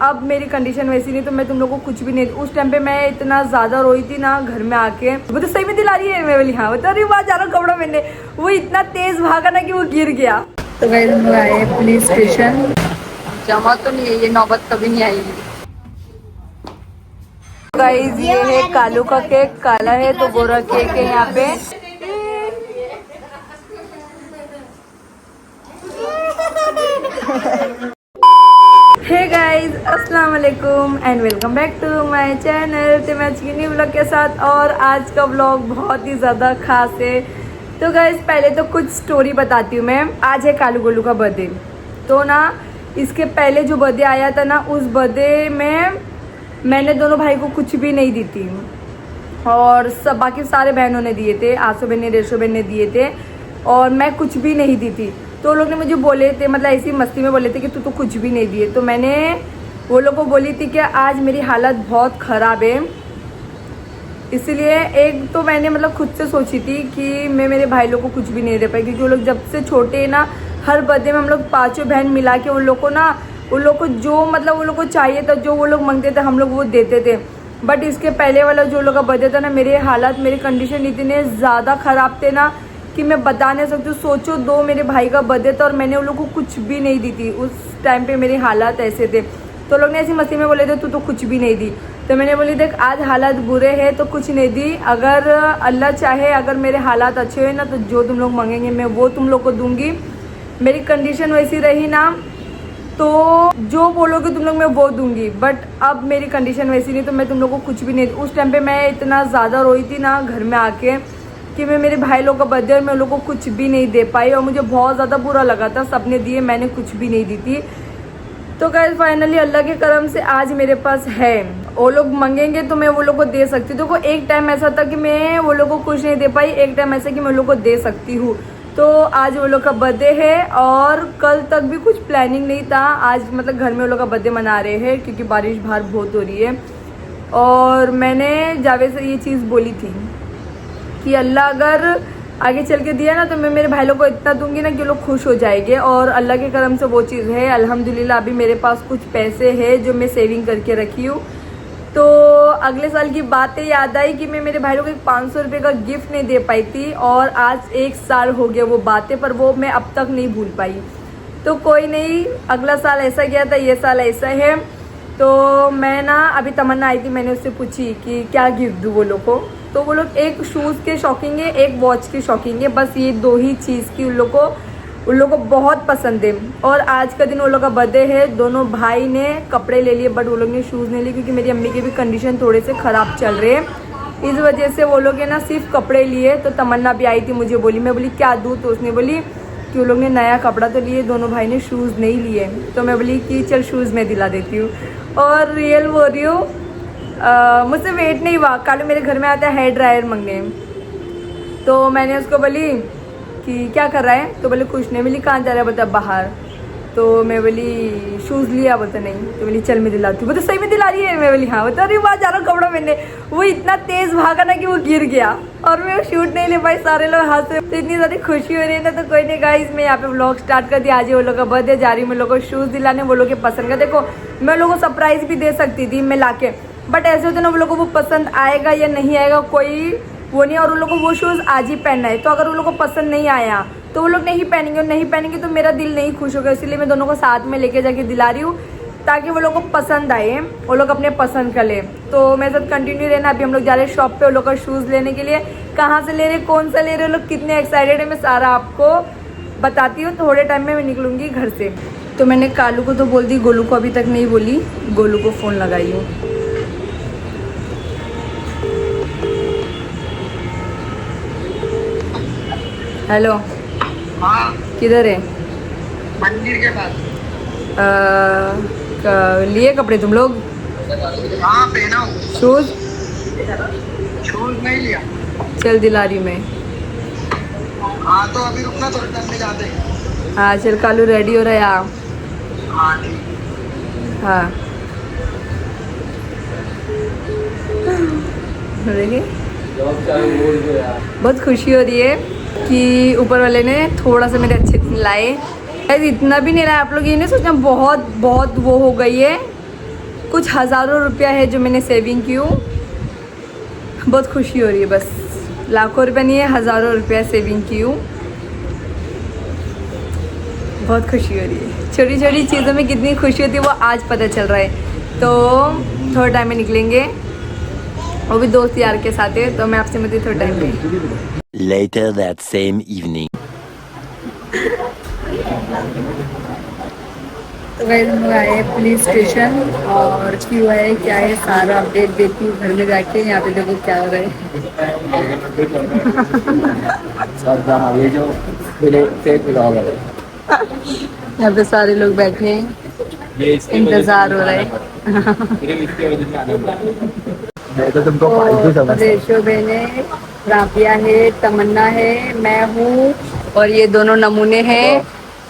अब मेरी कंडीशन वैसी नहीं तो मैं तुम लोग को कुछ भी नहीं, उस टाइम पे मैं इतना ज़्यादा रोई थी ना घर में आके। वो तो सही में दिला रही है, मैं बोली हाँ बता रही बात जा रहा कपड़ा पहनने, वो इतना तेज भागा ना कि वो गिर गया। तो गाइस हम लोग आए पुलिस स्टेशन, जमा तो नहीं है, ये नौबत कभी नहीं आएगी। गाइस ये है कालू का केक, काला है तो गोरा केक है यहाँ पे। हे गाइस अस्सलाम वालेकुम and welcome back to my channel. तो मैं आज की न्यू व्लॉग के साथ, और आज का व्लॉग बहुत ही ज़्यादा खास है। तो गाइस पहले तो कुछ स्टोरी बताती हूँ मैं। आज है कालू गोलू का बर्थडे, तो ना इसके पहले जो बर्थडे आया था ना, उस बर्थडे में मैंने दोनों भाई को कुछ भी नहीं दी थी, और सब बाकी सारे बहनों ने दिए थे, आसो बहन ने, रेशो बहन ने दिए थे, और मैं कुछ भी नहीं दी थी। तो लोग ने मुझे बोले थे, मतलब ऐसी मस्ती में बोले थे कि तू तो कुछ भी नहीं दिए। तो मैंने वो लोग को बोली थी कि आज मेरी हालत बहुत ख़राब है, इसलिए एक तो मैंने मतलब खुद से सोची थी कि मैं मेरे भाई लोग को कुछ भी नहीं दे पाई, क्योंकि वो लोग जब से छोटे हैं ना, हर बर्थडे में हम लोग पाँचों बहन मिला के उन लोग को ना, उन लोग को जो मतलब उन लोग को चाहिए था, जो वो लोग मांगते थे हम लोग वो देते थे। बट इसके पहले वाला जो लोग का बर्थडे था ना, मेरे हालात, मेरी कंडीशन इतने ज़्यादा ख़राब थे ना कि मैं बता नहीं सकती। सोचो, दो मेरे भाई का बर्थडे था और मैंने उन लोग को कुछ भी नहीं दी थी। उस टाइम पे मेरे हालात ऐसे थे। तो लोग ने ऐसी मस्ती में बोले थे तू तो कुछ भी नहीं दी। तो मैंने बोली देख आज हालात बुरे हैं तो कुछ नहीं दी, अगर अल्लाह चाहे, अगर मेरे हालात अच्छे हुए ना, तो जो तुम लोग मांगेंगे मैं वो तुम लोग को दूंगी। मेरी कंडीशन वैसी रही ना तो जो बोलोगे तुम लोग मैं वो दूंगी, बट अब मेरी कंडीशन वैसी नहीं तो मैं तुम लोग को कुछ भी नहीं। उस टाइम पे मैं इतना ज़्यादा रोई थी ना घर में आके कि मैं मेरे भाई लोग का बर्थडे और मैं लोगों को कुछ भी नहीं दे पाई, और मुझे बहुत ज़्यादा बुरा लगा था। सबने दिए, मैंने कुछ भी नहीं दी थी। तो गाइस फाइनली अल्लाह के करम से आज मेरे पास है। वो लोग मांगेंगे तो मैं वो लोग को दे सकती हूँ। तो एक टाइम ऐसा था कि मैं वो लोग को कुछ नहीं दे पाई, एक टाइम ऐसा कि मैं लोग को दे सकती हूँ। तो आज वो लोग का बर्थडे है, और कल तक भी कुछ प्लानिंग नहीं था। आज मतलब घर में वो लोग का बर्थडे मना रहे हैं क्योंकि बारिश बाहर बहुत हो रही है। और मैंने जावेद से ये चीज़ बोली थी कि अल्लाह अगर आगे चल के दिया ना तो मैं मेरे भाई लोग को इतना दूंगी ना कि वो लोग खुश हो जाएंगे। और अल्लाह के करम से वो चीज़ है अल्हम्दुलिल्लाह। अभी मेरे पास कुछ पैसे हैं जो मैं सेविंग करके रखी हूँ। तो अगले साल की बातें याद आई कि मैं मेरे भाई लोग को 500 रुपये का गिफ्ट नहीं दे पाई थी, और आज 1 साल हो गया वो बातें, पर वो मैं अब तक नहीं भूल पाई। तो कोई नहीं, अगला साल ऐसा गया था, ये साल ऐसा है। तो मैं ना अभी तमन्ना आई थी, मैंने उससे पूछी कि क्या गिफ्ट दूँ वो लोग को। तो वो लोग एक शूज़ के शौकीन है, एक वॉच के शौकीन है, बस ये दो ही चीज़ की उन लोग को बहुत पसंद है। और आज का दिन वो लोग का बर्थडे है। दोनों भाई ने कपड़े ले लिए, बट वो लोग ने शूज़ नहीं लिए क्योंकि मेरी अम्मी की भी कंडीशन थोड़े से ख़राब चल रहे हैं, इस वजह से वो लोग ना सिर्फ कपड़े लिए। तो तमन्ना भी आई थी, मुझे बोली, मैं बोली क्या दूँ, तो उसने बोली कि वो लोग ने नया कपड़ा तो लिए, दोनों भाई ने शूज़ नहीं लिए। तो मैं बोली कि चल शूज़ मैं दिला देती हूँ। और रियल बोल रही हूँ, मुझसे वेट नहीं हुआ, कालू मेरे घर में आता है हेयर ड्रायर मांगने। तो मैंने उसको बोली कि क्या कर रहा है, तो बोले कुछ नहीं। बोली कहाँ जा रहा है, बता बाहर। तो मैं बोली शूज़ लिया, बोलता नहीं। तो बोली चल मैं दिलाती हूँ, बोलते सही में दिला रही है, मैं बोली हाँ बता रही बात जा रहा कपड़ा पहनने। वो इतना तेज़ भागा ना कि वो गिर गया, और मैं शूट नहीं ले पाई, सारे लोग हाथ से। तो इतनी ज़्यादा खुशी हो रही है ना। तो कोई नहीं गाइस, मैं यहाँ पे व्लॉग स्टार्ट कर दिया। आज वो लोग का बर्थडे, जा रही हूँ मैं लोग को शूज़ दिलाने, वो लोग के पसंद का। देखो मैं लोगों को सरप्राइज़ भी दे सकती थी मैं ला के, बट ऐसे होते ना वो लोगों को वो पसंद आएगा या नहीं आएगा कोई वो नहीं। और उन लोगों को वो शूज़ आज ही पहनना है, तो अगर उन लोगों को पसंद नहीं आया तो वो लोग नहीं पहनेंगे, और नहीं पहनेंगे तो मेरा दिल नहीं खुश होगा। इसलिए मैं दोनों को साथ में लेके जाके दिला रही हूँ, ताकि वो लोग को पसंद आए, वो लोग अपने पसंद का ले। तो मेरे साथ कंटिन्यू रहना। अभी हम लोग जा रहे हैं शॉप पे वो लोग का शूज़ लेने के लिए। कहाँ से ले रहे, कौन सा ले रहे, लोग कितने एक्साइटेड है, मैं सारा आपको बताती हूँ। थोड़े टाइम में मैं निकलूँगी घर से। तो मैंने कालू को तो बोल दी, गोलू को अभी तक नहीं बोली। गोलू को फ़ोन लगाई हूँ। हेलो, हाँ किधर है? मंदिर के पास। लिए कपड़े तुम लोग? हाँ पहना हूँ। शूज़? शूज नहीं लिया। चल दिला रही मैं। हाँ तो अभी रुकना, थोड़े टाइम में जाते हैं। हाँ चल कालू रेडी हो रहा है आप? हाँ ठीक। हाँ देखिए बहुत खुशी हो रही है कि ऊपर वाले ने थोड़ा सा मेरे अच्छे दिन लाए। इतना भी नहीं लाया, आप लोग ये नहीं सोचना बहुत बहुत वो हो गई है। कुछ हज़ारों रुपया है जो मैंने सेविंग की हूँ। बहुत खुशी हो रही है, बस लाखों रुपया नहीं है, हज़ारों रुपया सेविंग की हूँ। बहुत खुशी हो रही है। छोटी छोटी चीज़ों में कितनी खुशी होती है वो आज पता चल रहा है। तो थोड़ा टाइम में निकलेंगे, वो भी दोस्त यार के साथ है, तो मैं आपसे मिलती थोड़ा टाइम में। Later that same evening. तो वैसे हम लोग आए पुलिस स्टेशन और क्यों है क्या है सारा अपडेट देती हूँ घर में जाके। यहाँ पे देखो क्या हो रहा है। यहाँ पे सारे लोग बैठे हैं, इंतजार हो रहा है। तो तुमको रेशो बहन है, राबिया है, तमन्ना है, मैं हूँ और ये दोनों नमूने हैं,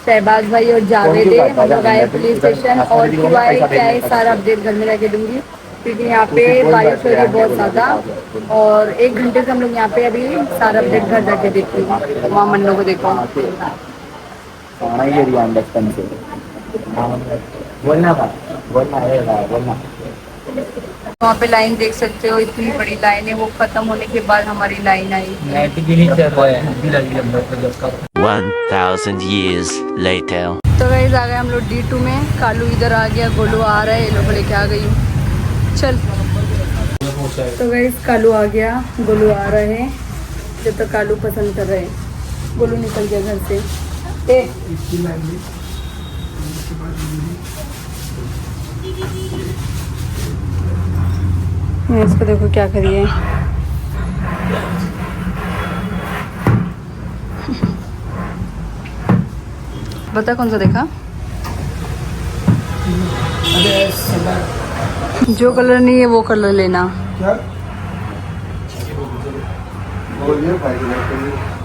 शहबाज भाई और जावेद है। हम लोग आए पुलिस स्टेशन और क्यों आए क्या है सारा अपडेट घर में जाके दूंगी, क्योंकि यहाँ पे बारिश हो रही है बहुत ज़्यादा और 1 घंटे से हम लोग यहाँ पे अभी सारा अपडेट घर जाके देखते हैं। वहाँ मन्नों को देखो, वहाँ पे लाइन देख सकते हो, इतनी बड़ी लाइन है। वो खत्म होने के बाद हमारी लाइन आई। 1000 years later. तो गाइस आ गए हम लोग D2 में। कालू इधर आ गया, गोलू आ रहा है, ये लोग लेके आ गई हूँ। चल तो गाइस कालू आ गया, गोलू आ रहा है। जब तक कालू पसंद कर रहे हैं, गोलू निकल गया घर से। इसको देखो क्या करिए। बता कौन सा देखा? जो कलर नहीं है वो कलर लेना। क्या?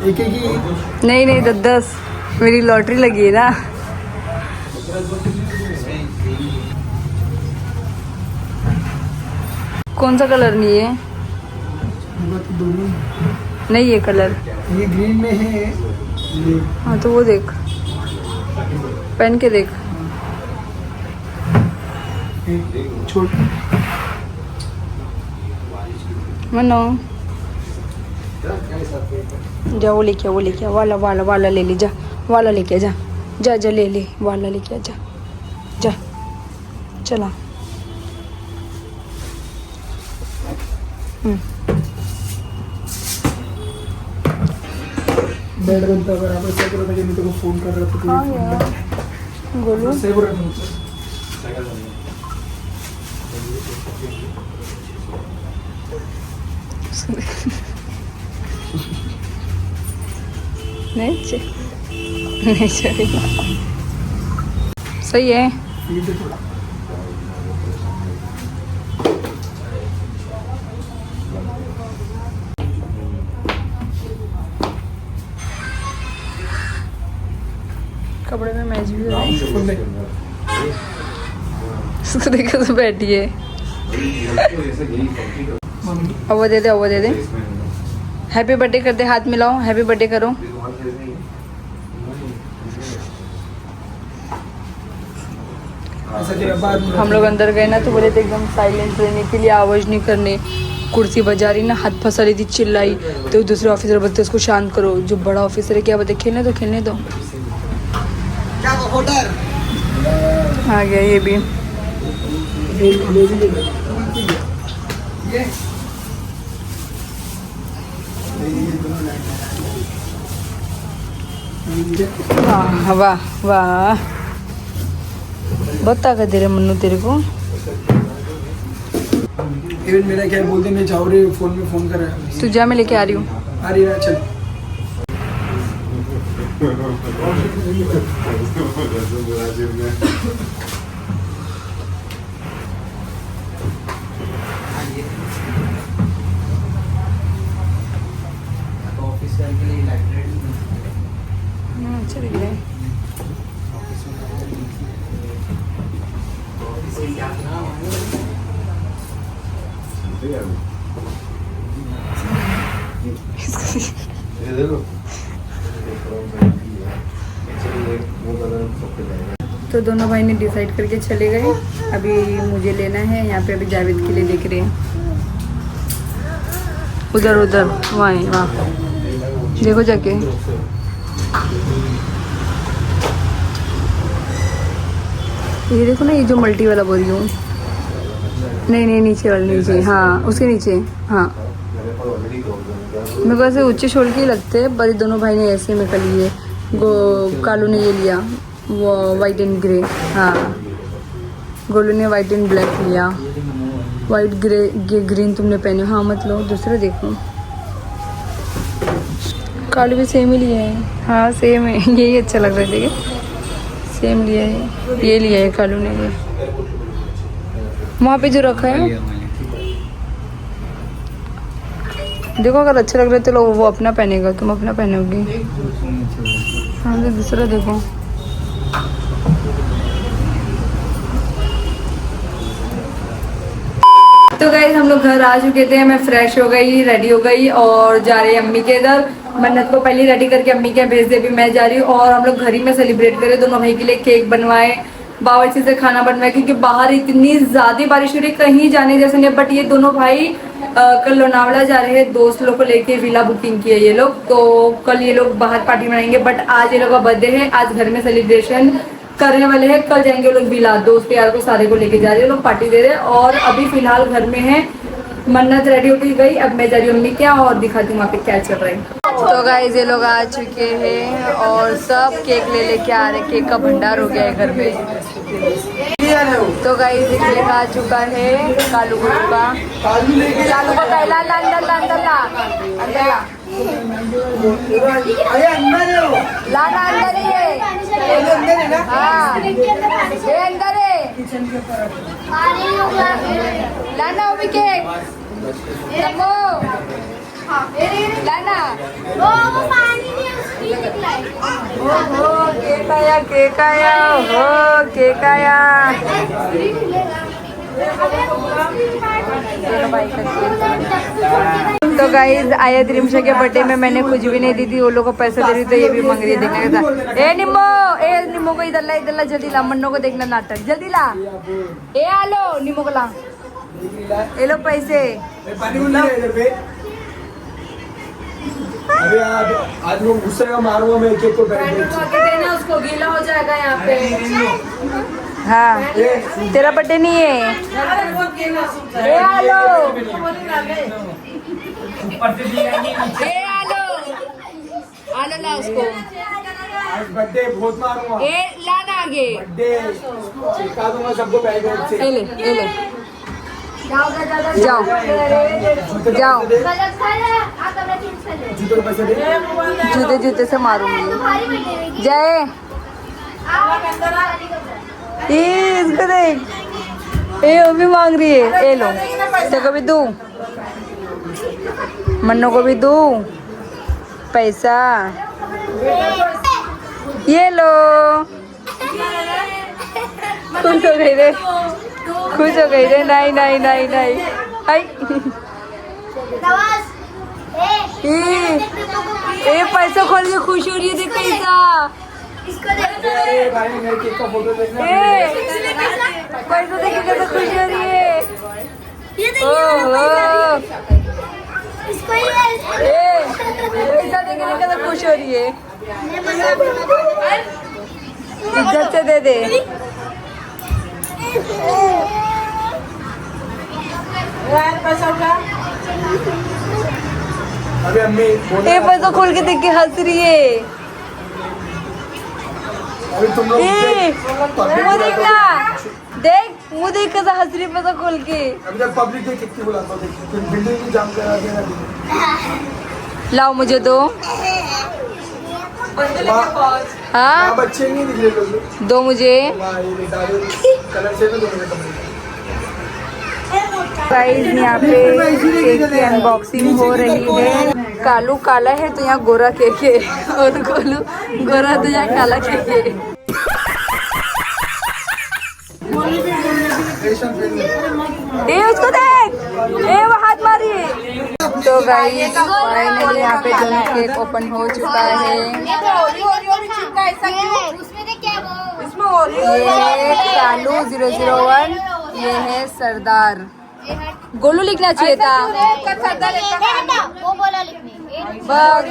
एक ही नहीं नहीं 10 मेरी लॉटरी लगी है ना। कौन सा कलर नहीं है? दोनों। नहीं ये कलर, ये ग्रीन में है ये। हाँ तो वो देख, पहन के देख। छोड़ मनो जा, वो लेके आ, वो लेके आ, वाला वाला वाला ले ले, जा वाला लेके आ, जा जा जा ले ले वाला लेके आ, जा जा चला। बेड बनता बराबर सही कर रहा था कि मैं तेरे को फोन कर रहा था। हाँ यार गोलू सही बोल रहा था। नहीं नहीं चलेगा, सही है। कपड़े में मैच भी हो रहा है। इसको देखो तो बैठी है। अब वो दे दे, अब वो दे दे। हैप्पी बर्थडे कर दे, हाथ मिलाओ, हैप्पी बर्थडे करो। हम लोग अंदर गए ना तो बोले थे एकदम साइलेंट रहने के लिए, आवाज़ नहीं करने। कुर्सी बजा रही ना, हाथ फंसा रही थी, चिल्लाई। तो दूसरे ऑफिसर बोलते उसको शांत करो। जो बड़ा ऑफिसर है क्या बोलते, खेलने दो खेलने दो। आ गया ये भी। वाह वाह वाह, बहुत ताकत दे रहे मन्नू तेरे को। इवन मेरा क्या बोलते मैं जाओ रे, फोन में फोन कर रहा है। तू जा, मैं लेके आ रही हूँ। आ रही है, चल। अच्छा दिख रहा है। तो तो दोनों भाई ने डिसाइड करके चले गए। अभी मुझे लेना है, यहाँ पे अभी जावेद के लिए देख रहे हैं। उधर उधर वहाँ देखो जाके। ये देखो ना, ये जो मल्टी वाला बोल रही हूँ। नहीं नहीं, नीचे वाले, नीचे, हाँ उसके नीचे। हाँ मेरे को ऐसे ऊंचे शोल के ही लगते हैं, पर दोनों भाई ने ऐसे में कर लिए। कालू ने ये लिया, वो वाइट एंड ग्रे। हाँ गोलू ने वाइट एंड ब्लैक लिया। वाइट ग्रे ग्रीन तुमने पहने। हाँ मत लो, दूसरा देखो। कालू भी सेम ही लिया है। हाँ सेम है, यही अच्छा लग रहा है। देखिए सेम लिया है, ये लिया है कालू ने। ये वहाँ पे जो रखा है, देखो अगर अच्छा लग रहा है तो लो, वो अपना पहनेगा, तुम अपना पहनोगी। हाँ तो दूसरा देखो। तो गाइस हम लोग घर आ चुके थे। मैं फ्रेश हो गई, रेडी हो गई और जा रही अम्मी के इधर। मन्नत को पहले रेडी करके अम्मी के यहाँ भेज दे, भी मैं जा रही हूँ। और हम लोग घर ही में सेलिब्रेट करें। दोनों भाई के लिए केक बनवाए, बावर्ची से खाना बनवाए, क्योंकि बाहर इतनी ज़्यादा बारिश हो रही, कहीं जाने जैसे नहीं। बट ये दोनों भाई कल लोनावला जा रहे हैं, दोस्त लोग को लेके विला बुकिंग की है ये लोग। तो कल ये लोग बाहर पार्टी मनाएंगे, बट आज ये लोग का बर्थडे है, आज घर में सेलिब्रेशन करने वाले हैं। कल जाएंगे लोग विला, दोस्त यार को सारे को लेके जा रहे हैं, लोग पार्टी दे रहे हैं। और अभी फिलहाल घर में है। मन्नत रेडी होके गई, अब मैं जा रही हूँ अम्मी क्या, और दिखाती हूँ वहाँ पे क्या चल रहा है। तो गाइस ये लोग आ चुके हैं और सब केक ले लेके आ रहे। केक का भंडार हो गया है घर में। तो गाइस केक आ चुका है कालू का। कालू का पहला अंदर ला, अंदर ला, अंदर ला, लाना अंदर ही है। हाँ ये अंदर है, लाना वो भी केक लाना। वो पानी में उसकी निकला है। ओहो केक आया, केक आया, ओहो केक आया। तो गाइज आया रिमशा के बर्थडे में मैंने कुछ भी नहीं दी थी, वो लोग को पैसा दे रही, तो ये भी मांग रही है देखने का। ए निम्मो को इधर ला जल्दी ला, मन्नो को देखना नाटक, जल्दी ला। ए आलो निम्मो को ला, ये लो पैसे। अरे आज वो गुस्से का मारूंगा मैं केक को देना, उसको गीला हो जाएगा यहाँ पे। हाँ तेरा बर्थडे नहीं है। ए आलो, आलो ला उसको। आज बर्थडे बहुत मारूंगा। ए लाना आगे, बर्थडे चिपका दूंगा सबको बैग से। ले ले जाओ जाओ जाओ, जूते पैसे दे, जूते से मारूंगी। जय इसको देख, ए वो भी मांग रही है। ए लो तो को भी दूं, मन्नो को भी दूं पैसा। ये लो, खुश हो गई रे, खुश हो गई रे। नहीं नहीं नहीं नहीं, आई ए पैसा खोल के खुश हो रही है, देख पैसा। अरे भाई मेरे केक का फोटो देखना। पैसा देख के कैसे खुश हो रही है। पैसा देख के कैसे खुश हो रही है। इज्जत से दे दे। अभी अम्मी ए पैसा खोल के देख के हंस रही है। अभी तुम लोग मुँह देखना, देख मुँह देख कैसा हंस रही है पैसा खोल के। अभी तक पब्लिक देख कितनी बुलाता हूँ, बिल्डिंग भी जाम करा देना। लाओ मुझे दो। हाँ बच्चे नहीं दिख रहे लोग। दो मुझे। कलर से ना दो मुझे कपड़े। गाइस यहाँ पे केक की अनबॉक्सिंग हो रही है। कालू काला है तो यहाँ गोरा केक है, और गोलू गोरा तो यहाँ काला केक है। ए उसको देख, ए वो हाथ मारी है। तो गाइस फाइनली यहाँ पे दोनों केक ओपन हो चुका है। ये है कालू 001, ये है सरदार। गोलू लिखना चाहिए था। वो बोला लिखने बस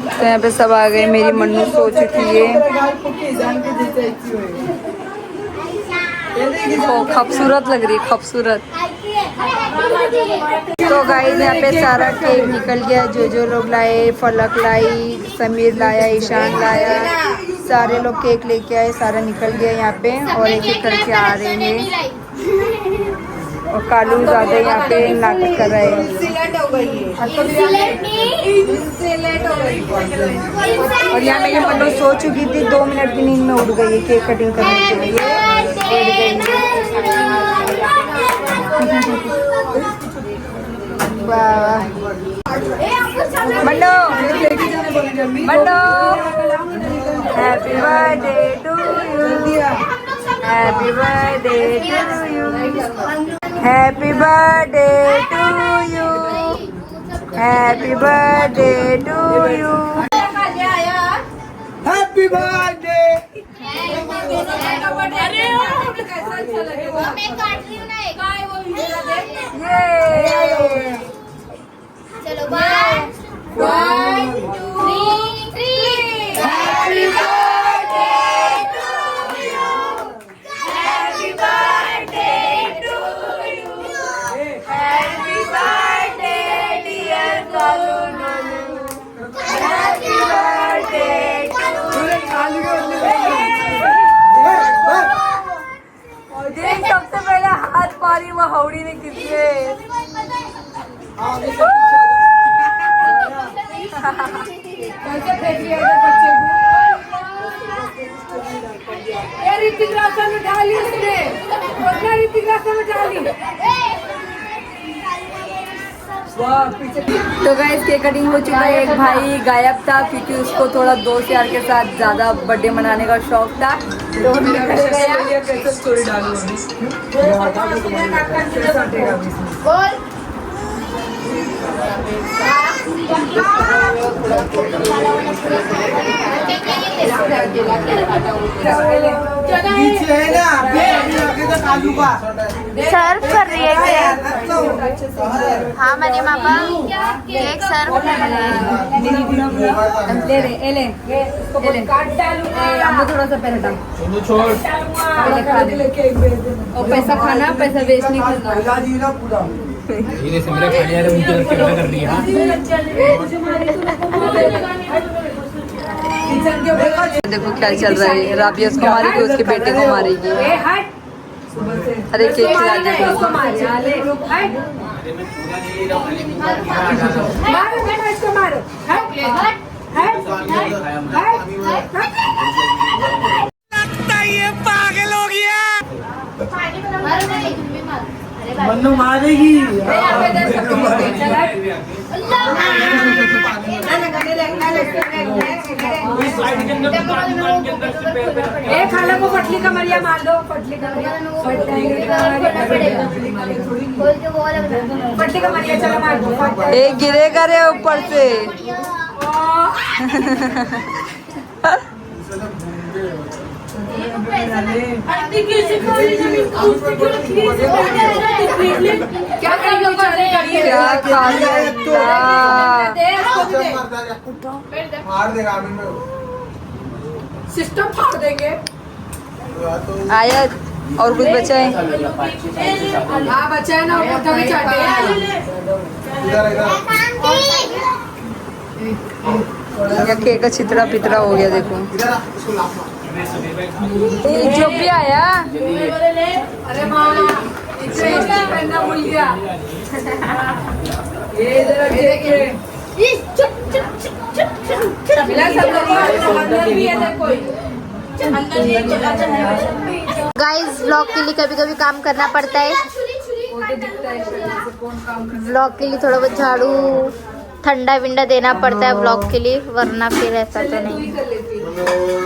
तो यहाँ पे सब आ गए। मेरी मन्नू सो चुकी है। खूबसूरत लग रही है, खूबसूरत। तो गाइस यहाँ पे सारा केक निकल गया। जो लोग लाए, फलक लाई, समीर लाया, ईशान लाया, सारे लोग केक लेके आए। सारा निकल गया यहाँ पे और एक एक करके आ रहे हैं। और कालू ज़्यादा यहाँ पे नाटक कर रहे हैं। और यहाँ मेरी मन्नू सो चुकी थी, 2 मिनट की नींद में उठ गई है केक कटिंग करने के लिए। वाह Mannu, Mannu, happy birthday to you, happy birthday to you, happy birthday to you, happy birthday to you, happy birthday. चलो 1 2 3 happy birthday to you, happy birthday to you, happy birthday dear Kalu Nonu, happy birthday सबसे पहले हाथ मारी वो हौड़ी ने किसने। ऋतिक रोशन उठा ली उसने, ऋतिक रोशन उठा ली। तो गाइस केक कटिंग हो चुका है। एक भाई गायब था क्योंकि उसको थोड़ा दोस्त यार के साथ ज़्यादा बर्थडे मनाने का शौक था, तो वो निकल गया। स्टोरी डालू पीछे है ना, अभी तो काजू का सर्व कर रही है केक। हाँ मैंने पापा केक सर्व कर रही है। ले ले ले हमको थोड़ा सा पहले डाल, छोड़ पहले खा ले। और पैसा खाना, पैसा वेस्ट नहीं करना। पूरा धीरे से मेरे खाने वाले मुझे कैमरा कर रही है। देखो क्या चल रहा है। राबिया उसको मारेगी, उसके बेटे को मारेगी। अरे केक खिला दे इसको मारो। पागल हो गया। मन्नू मारेगी। खाला को पटली का मरिया मार दो, पटली का पटली का मरिया चलो मार दो। एक गिरेगा रे ऊपर से। क्या मार देगा अभी मैं सिस्टम फाड़ देंगे। आया और कुछ बचा है? हाँ बचा है ना, मोटा भी चाटे इधर इधर केक का छितरा पितरा हो गया। देखो इधर इसको लाफ मार। जो भी आया। अरे माँ पहनना भूल गया। ये जरा गाइस व्लॉग के लिए कभी कभी काम करना पड़ता है। व्लॉग के लिए थोड़ा बहुत झाड़ू ठंडा विंडा देना पड़ता है व्लॉग के लिए, वरना फिर ऐसा तो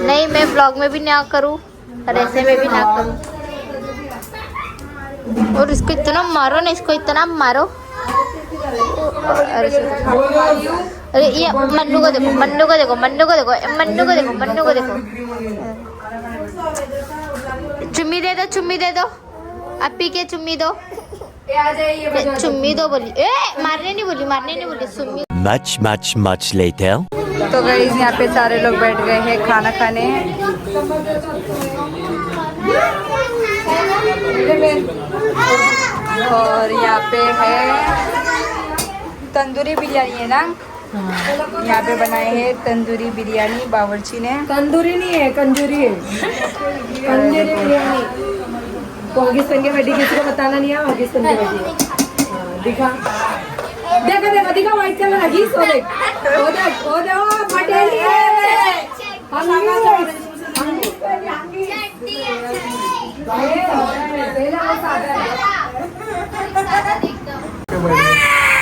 नहीं मैं व्लॉग में भी ना करूँ और ऐसे में भी ना करूँ। और इसको इतना मारो ना, इसको इतना मारो। अरे ये मन्नू को देखो, मन्नू को देखो, मन्नू को देखो, मन्नू को देखो, मन्नू को देखो। चुम्मी दे दो, चुम्मी दे दो, अपी के चुम्मी दो, आ जाइए चुम्मी दो बोली। ए मारने नहीं बोली, मारने नहीं बोली, चुम्मी। Much later. तो गाइस यहाँ पे सारे लोग बैठ गए हैं खाना खाने। और यहाँ पे है तंदूरी बिरयानी है ना, यहाँ पे बनाए हैं तंदूरी बिरयानी बावर्ची ने। तंदूरी नहीं है, कंजूरी है। कंजूरी बिरयानी। पाकिस्तान की बेटी किसी को बताना नहीं है, पाकिस्तान की बेटी। दिखा, देखा देखा दिखा, व्हाइट कलर है, घीस, वो देख, वो देख, वो देख, ओ पटेली है।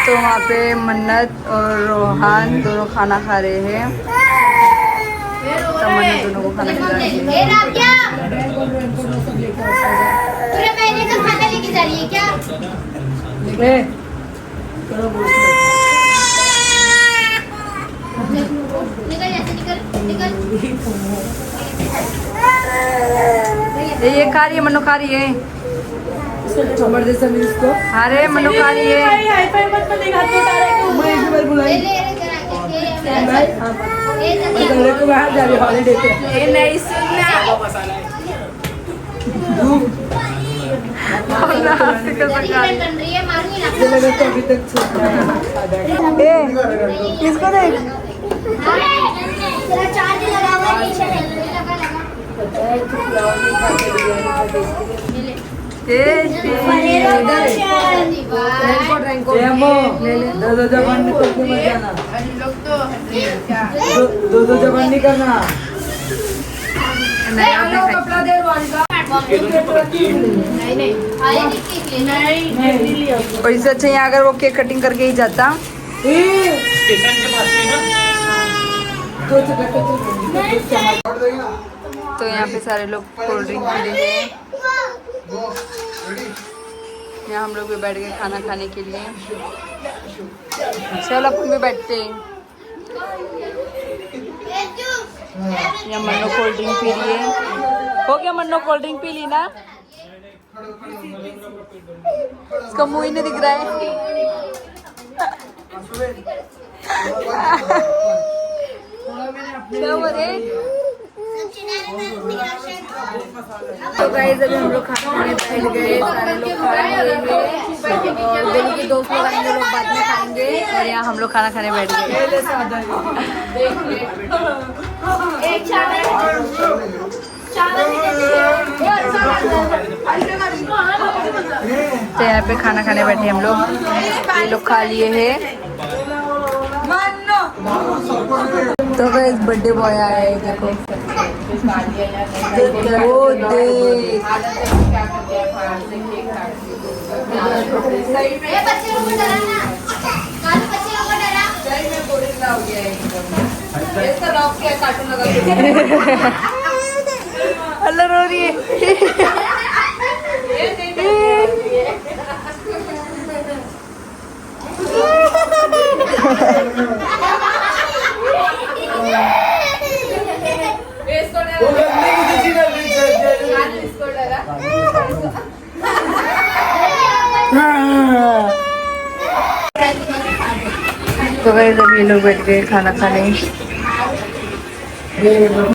तो वहाँ पे मन्नत और रोहान दोनों खाना खा रहे हैं। तो मन्नत दोनों को खाना खिला रही है। ए राबिया, पूरे महीने का खाना लेके जा रही है क्या? निकल यहाँ से, निकल निकल। ये खा रही है, मन्नू खा रही है। जबरदस्त है इसको। अरे मन्नू खा रही है। ले ले जरा के, को बाहर जा रही है हॉलीडे पे। ये नहीं सुनना। बन रही है, मारूंगी ना। मुझे लगा तो अभी तक किसको देख? तेरा चार्ज लगा हुआ है, टी-शर्ट लगा लगा। दो जबान निकल के मत जाना, दो जबान नहीं करना। कपड़ा दे नहीं आए नहीं केक लेना। और इससे अच्छा यहाँ अगर वो केक कटिंग करके ही जाता। तो यहाँ पे सारे लोग कोल्ड ड्रिंक पी रहे हैं। यहाँ हम लोग भी बैठ गए खाना खाने के लिए। चलो अपन भी बैठते हैं। यहाँ मन्नो कोल्ड ड्रिंक पी रही है। हो गया मन्नो, कोल्ड ड्रिंक पी ली ना? इसका मुंह ही नहीं दिख रहा है। क्या बोले? तो गाइस अभी हम लोग खाने बैठ गए, सारे लोग खा रहे हैं और दिल्ली के दोस्त लोग आएंगे, लोग बाद में खाएंगे। और यहाँ हम लोग खाना खाने बैठ गए। तो यहाँ पे खाना खाने बैठे हम लोग, ये लोग खा लिए हैं। तो गाइस बर्थडे बॉय आया है, देखो वो देख। बच्चे लोग को डराना, कालू बच्चे लोग को डरा। अल्लाह रो रही है। तो गाइस अभी लोग बैठ गए खाना खाने।